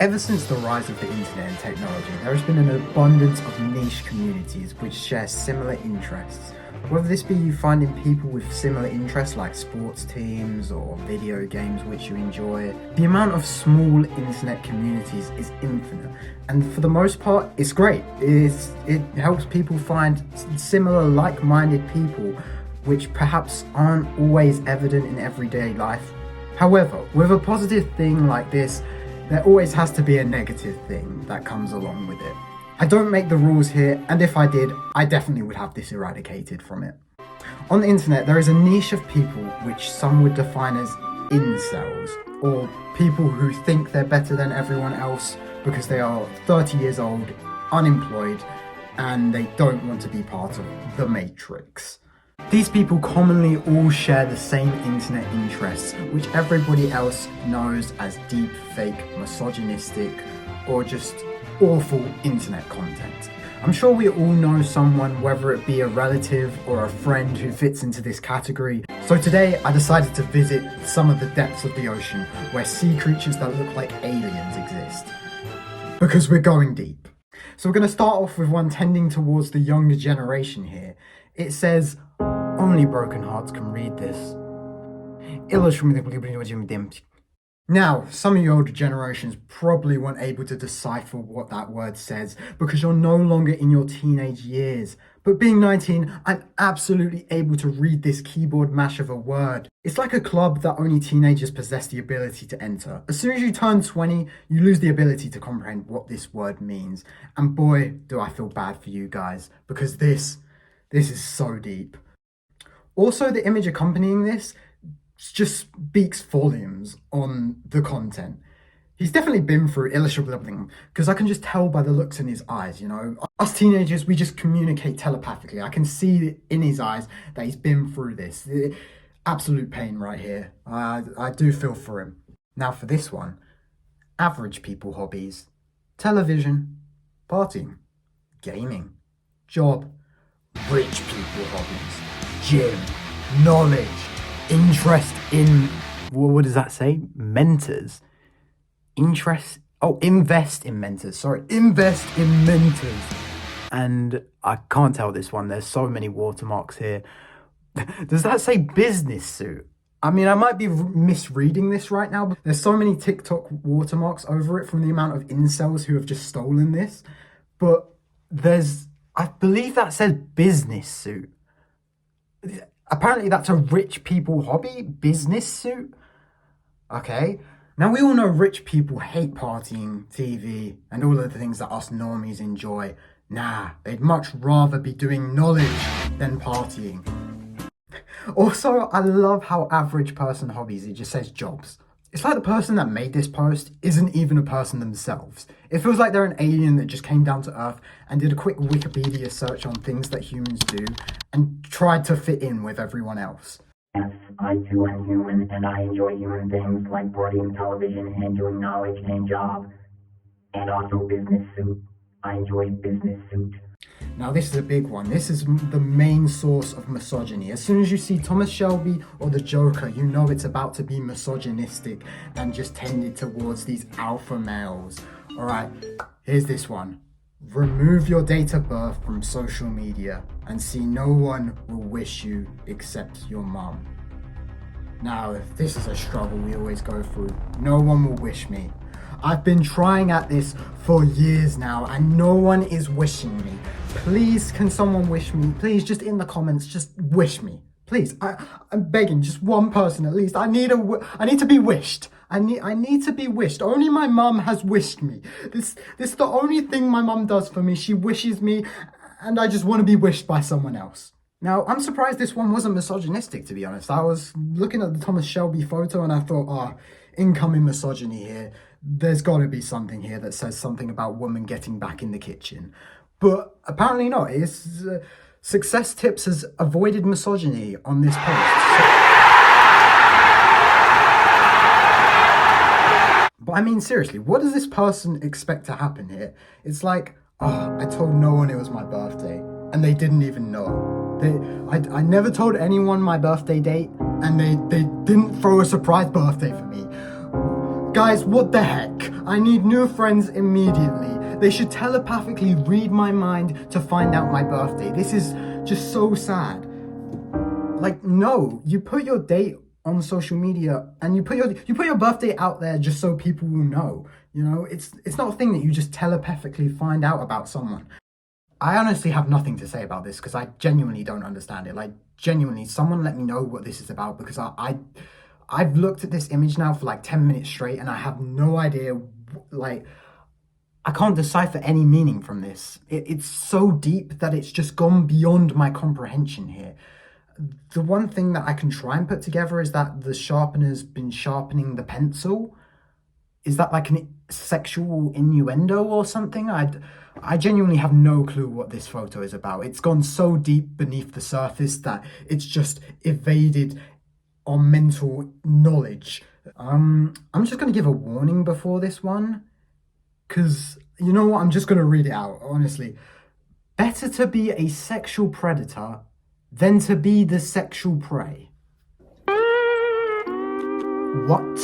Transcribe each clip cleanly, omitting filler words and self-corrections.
Ever since the rise of the internet and technology, there has been an abundance of niche communities which share similar interests. Whether this be you finding people with similar interests like sports teams or video games which you enjoy, the amount of small internet communities is infinite, and for the most part, it's great. It helps people find similar like-minded people which perhaps aren't always evident in everyday life. However, with a positive thing like this, there always has to be a negative thing that comes along with it. I don't make the rules here, and if I did, I definitely would have this eradicated from it. On the internet, there is a niche of people which some would define as incels, or people who think they're better than everyone else because they are 30 years old, unemployed, and they don't want to be part of the Matrix. These people commonly all share the same internet interests, which everybody else knows as deep, fake, misogynistic, or just awful internet content. I'm sure we all know someone, whether it be a relative or a friend, who fits into this category. So today I decided to visit some of the depths of the ocean where sea creatures that look like aliens exist. Because we're going deep. So we're going to start off with one tending towards the younger generation here. It says, only broken hearts can read this. Now, some of your older generations probably weren't able to decipher what that word says because you're no longer in your teenage years. But being 19, I'm absolutely able to read this keyboard mash of a word. It's like a club that only teenagers possess the ability to enter. As soon as you turn 20, you lose the ability to comprehend what this word means. And boy, do I feel bad for you guys, because this is so deep. Also, the image accompanying this just speaks volumes on the content. He's definitely been through illustrating, because I can just tell by the looks in his eyes, you know. Us teenagers, we just communicate telepathically. I can see in his eyes that he's been through this. Absolute pain right here. I do feel for him. Now for this one, average people hobbies: television, partying, gaming, job. Rich people hobbies: gym, knowledge, interest in, what does that say? Mentors. Invest in mentors. Invest in mentors. And I can't tell this one. There's so many watermarks here. Does that say business suit? I mean, I might be misreading this right now, but there's so many TikTok watermarks over it from the amount of incels who have just stolen this. But I believe that says business suit. Apparently that's a rich people hobby, business suit. Okay. Now we all know rich people hate partying, TV, and all of the things that us normies enjoy. Nah, they'd much rather be doing knowledge than partying. Also, I love how average person hobbies, it just says jobs. It's like the person that made this post isn't even a person themselves. It feels like they're an alien that just came down to Earth and did a quick Wikipedia search on things that humans do and tried to fit in with everyone else. Yes, I too am human, and I enjoy human things like partying, television, and doing knowledge and job. And also business suit. I enjoy business suit. Now this is a big one. This is the main source of misogyny. As soon as you see Thomas Shelby or the Joker, you know it's about to be misogynistic and just tended towards these alpha males. Alright, here's this one. Remove your date of birth from social media and see no one will wish you except your mum. Now, this is a struggle we always go through. No one will wish me. I've been trying at this for years now and no one is wishing me. Please, can someone wish me? Please, just in the comments, just wish me. Please, I'm begging, just one person at least. I need to be wished. I need to be wished. Only my mum has wished me. This is the only thing my mum does for me. She wishes me, and I just want to be wished by someone else. Now, I'm surprised this one wasn't misogynistic, to be honest. I was looking at the Thomas Shelby photo and I thought, incoming misogyny here. There's got to be something here that says something about women getting back in the kitchen. But apparently not. It's Success Tips has avoided misogyny on this post. But I mean, seriously, what does this person expect to happen here? It's like, I told no one it was my birthday, and they didn't even know. I never told anyone my birthday date, and they didn't throw a surprise birthday for me. Guys, what the heck? I need new friends immediately. They should telepathically read my mind to find out my birthday. This is just so sad. Like, no, you put your date on social media and you put your birthday out there just so people will know. You know, it's not a thing that you just telepathically find out about someone. I honestly have nothing to say about this because I genuinely don't understand it. Like, genuinely, someone let me know what this is about because I've looked at this image now for like 10 minutes straight and I have no idea, like, I can't decipher any meaning from this. It's so deep that it's just gone beyond my comprehension here. The one thing that I can try and put together is that the sharpener's been sharpening the pencil. Is that like an sexual innuendo or something? I genuinely have no clue what this photo is about. It's gone so deep beneath the surface that it's just evaded our mental knowledge. I'm just going to give a warning before this one, because you know what? I'm just going to read it out, honestly. Better to be a sexual predator than to be the sexual prey. What?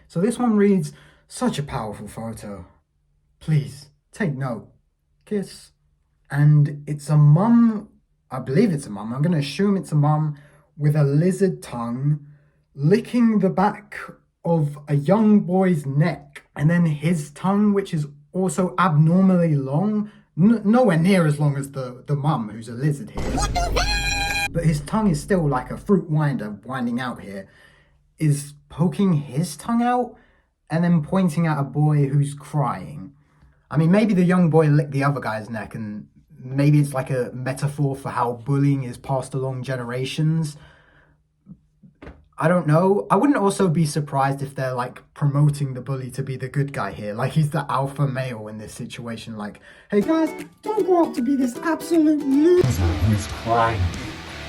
So this one reads, such a powerful photo. Please, take note. Kiss. And it's a mum, I believe it's a mum, I'm going to assume it's a mum, with a lizard tongue, licking the back of a young boy's neck. And then his tongue, which is also abnormally long, nowhere near as long as the mum, who's a lizard here. But his tongue is still like a fruit winder winding out here, is poking his tongue out and then pointing at a boy who's crying. I mean, maybe the young boy licked the other guy's neck and maybe it's like a metaphor for how bullying is passed along generations. I don't know. I wouldn't also be surprised if they're like promoting the bully to be the good guy here. Like he's the alpha male in this situation. Like, hey guys, don't grow up to be this absolute loser who's crying.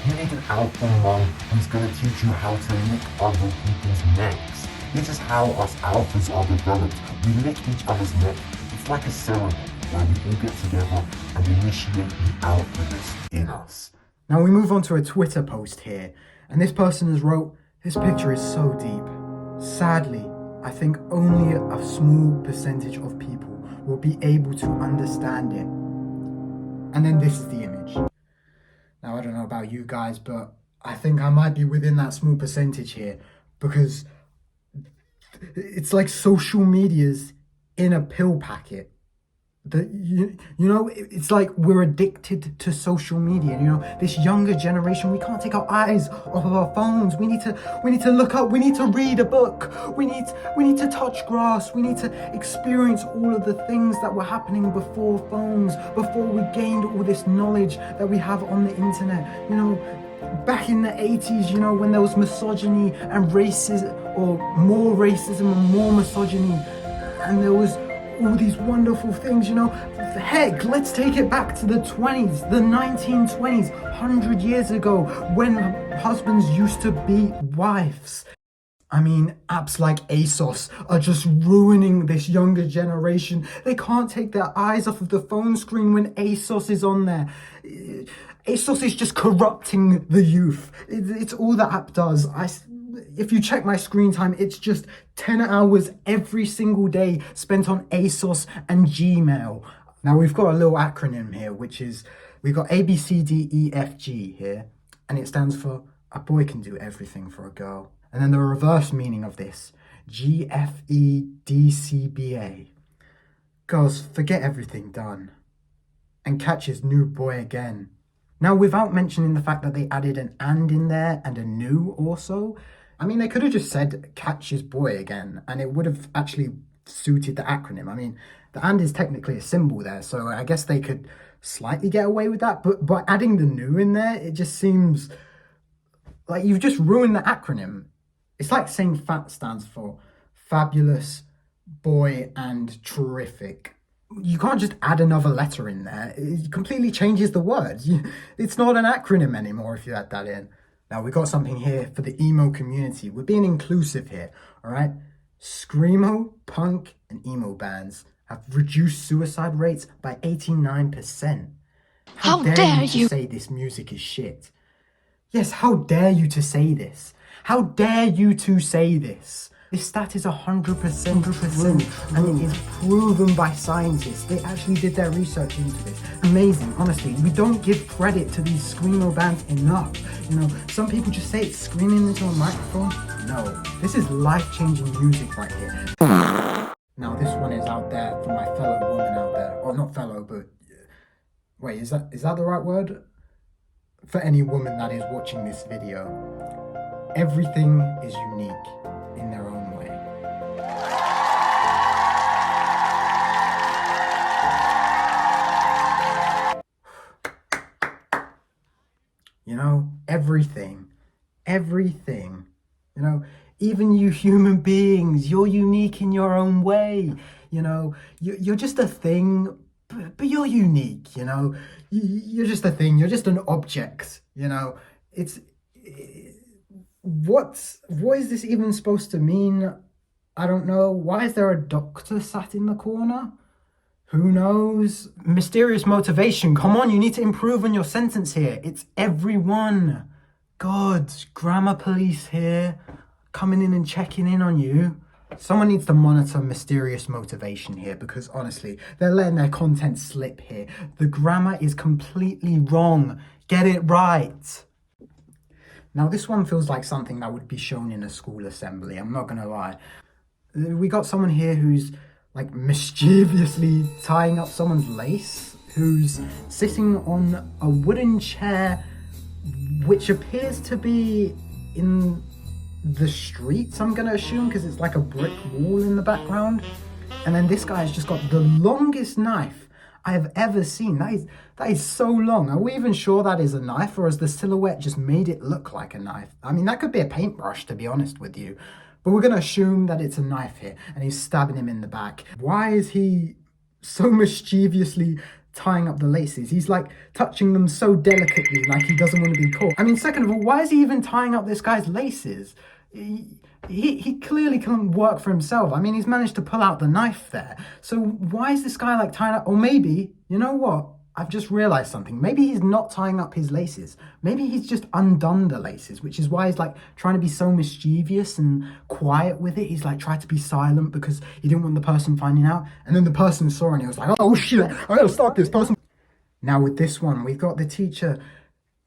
You need an alpha mom who's gonna teach you how to lick other people's necks. This is how us alphas are developed. We lick each other's neck. It's like a ceremony where we all get together and initiate the alphaness in us. Now we move on to a Twitter post here, and this person has wrote, this picture is so deep. Sadly, I think only a small percentage of people will be able to understand it. And then this is the image. Now, I don't know about you guys, but I think I might be within that small percentage here because it's like social media's in a pill packet. You know, it's like we're addicted to social media. You know, this younger generation, we can't take our eyes off of our phones. We need to look up. We need to read a book. We need to touch grass. We need to experience all of the things that were happening before phones, before we gained all this knowledge that we have on the internet. You know, back in the 80s, you know, when there was misogyny and racism, or more racism and more misogyny, and there was all these wonderful things, you know. Heck, let's take it back to the 20s, the 1920s, 100 years ago, when husbands used to beat wives. I mean, apps like ASOS are just ruining this younger generation. They can't take their eyes off of the phone screen when ASOS is on there. ASOS is just corrupting the youth. It's all the app does. If you check my screen time, it's just 10 hours every single day spent on ASOS and Gmail. Now we've got a little acronym here, which is, we've got ABCDEFG here, and it stands for a boy can do everything for a girl. And then the reverse meaning of this, GFEDCBA. Girls forget everything done and catch his new boy again. Now, without mentioning the fact that they added an and in there and a new also, I mean, they could have just said catch his boy again and it would have actually suited the acronym. I mean, the and is technically a symbol there, so I guess they could slightly get away with that, but by adding the new in there, it just seems like you've just ruined the acronym. It's like saying FAT stands for fabulous, boy, and terrific. You can't just add another letter in there. It completely changes the words. It's not an acronym anymore if you add that in. Now, we got something here for the emo community. We're being inclusive here, all right? Screamo, punk, and emo bands have reduced suicide rates by 89%. How dare you to say this music is shit? Yes, how dare you to say this? How dare you two say this? This stat is 100% true, and it is proven by scientists. They actually did their research into this. Amazing, honestly. We don't give credit to these screamo bands enough. You know, some people just say it's screaming into a microphone. No, this is life-changing music right here. Now this one is out there for my fellow woman out there. Or not fellow, but wait, is that the right word? For any woman that is watching this video. Everything is unique in their own way. You know, everything, you know, even you human beings, you're unique in your own way. You know, you're just a thing, but you're unique, you know. You're just a thing, you're just an object, you know. What is this even supposed to mean? I don't know. Why is there a doctor sat in the corner? Who knows? Mysterious motivation. Come on, you need to improve on your sentence here. It's everyone. God, grammar police here, coming in and checking in on you. Someone needs to monitor mysterious motivation here, because honestly, they're letting their content slip here. The grammar is completely wrong. Get it right. Now, this one feels like something that would be shown in a school assembly, I'm not gonna lie. We got someone here who's like mischievously tying up someone's lace, who's sitting on a wooden chair, which appears to be in the streets, I'm gonna assume, because it's like a brick wall in the background. And then this guy's just got the longest knife I've ever seen. That is so long. Are we even sure that is a knife, or has the silhouette just made it look like a knife? I mean, that could be a paintbrush, to be honest with you. But we're gonna assume that it's a knife here, and he's stabbing him in the back. Why is he so mischievously tying up the laces? He's like touching them so delicately, like he doesn't want to be caught. I mean, second of all, why is he even tying up this guy's laces? He clearly can't work for himself. I mean, he's managed to pull out the knife there. So why is this guy like tying up? Or maybe, you know what? I've just realized something. Maybe he's not tying up his laces. Maybe he's just undone the laces, which is why he's like trying to be so mischievous and quiet with it. He's like tried to be silent because he didn't want the person finding out. And then the person saw and he was like, oh shit, I gotta stop this person. Now with this one, we've got the teacher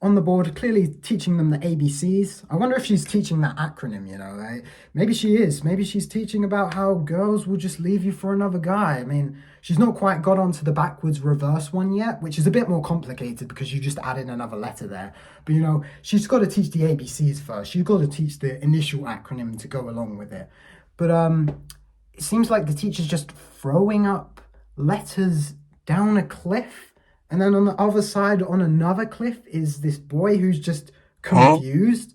on the board, clearly teaching them the ABCs. I wonder if she's teaching that acronym, you know, right? Maybe she is. Maybe she's teaching about how girls will just leave you for another guy. I mean, she's not quite got onto the backwards reverse one yet, which is a bit more complicated because you just added another letter there. But, you know, she's got to teach the ABCs first. She's got to teach the initial acronym to go along with it. But it seems like the teacher's just throwing up letters down a cliff. And then on the other side, on another cliff, is this boy who's just confused.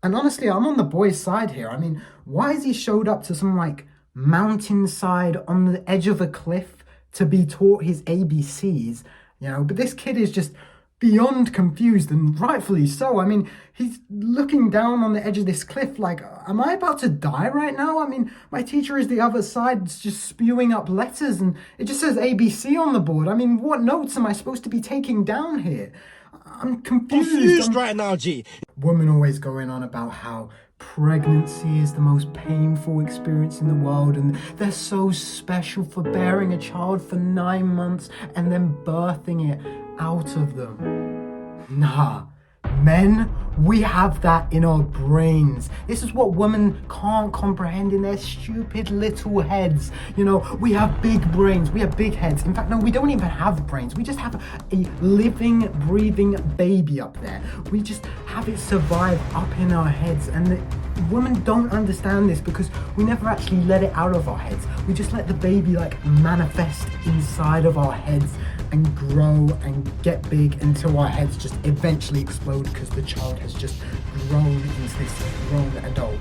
And honestly, I'm on the boy's side here. I mean, why has he showed up to some like mountainside on the edge of a cliff to be taught his ABCs? You know, but this kid is just beyond confused, and rightfully so. I mean, he's looking down on the edge of this cliff like, am I about to die right now? I mean, my teacher is the other side, just spewing up letters, and it just says ABC on the board. I mean, what notes am I supposed to be taking down here? I'm confused right now, G. Women always going on about how pregnancy is the most painful experience in the world, and they're so special for bearing a child for 9 months and then birthing it out of them. Nah, men, we have that in our brains. This is what women can't comprehend in their stupid little heads. You know, we have big brains, we have big heads. In fact, no, we don't even have brains. We just have a living, breathing baby up there. We just have it survive up in our heads, and women don't understand this because we never actually let it out of our heads. We just let the baby like manifest inside of our heads and grow and get big until our heads just eventually explode because the child has just grown into this grown adult.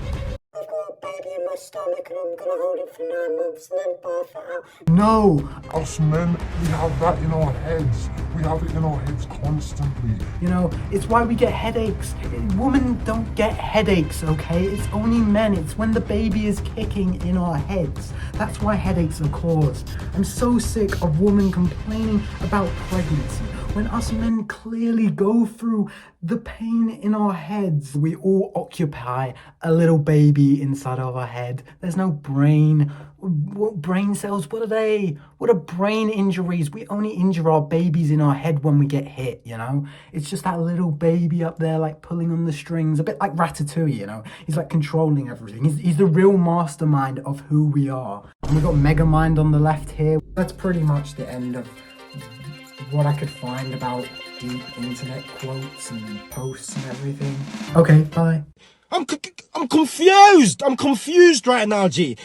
I've got a baby in my stomach and I'm gonna hold it for 9 months and then birth it out. No! Us men, we have that in our heads. We have it in our heads constantly. You know, it's why we get headaches. Women don't get headaches, okay? It's only men. It's when the baby is kicking in our heads. That's why headaches are caused. I'm so sick of women complaining about pregnancy. when us men clearly go through the pain in our heads. We all occupy a little baby inside of our head. There's no brain. What brain cells? What are they? What are brain injuries? We only injure our babies in our head when we get hit, you know? It's just that little baby up there, like pulling on the strings, a bit like Ratatouille, you know? He's like controlling everything. He's the real mastermind of who we are. And we've got Megamind on the left here. That's pretty much the end of what I could find about deep internet quotes and posts and everything. Okay, bye. I'm confused. I'm confused right now, G.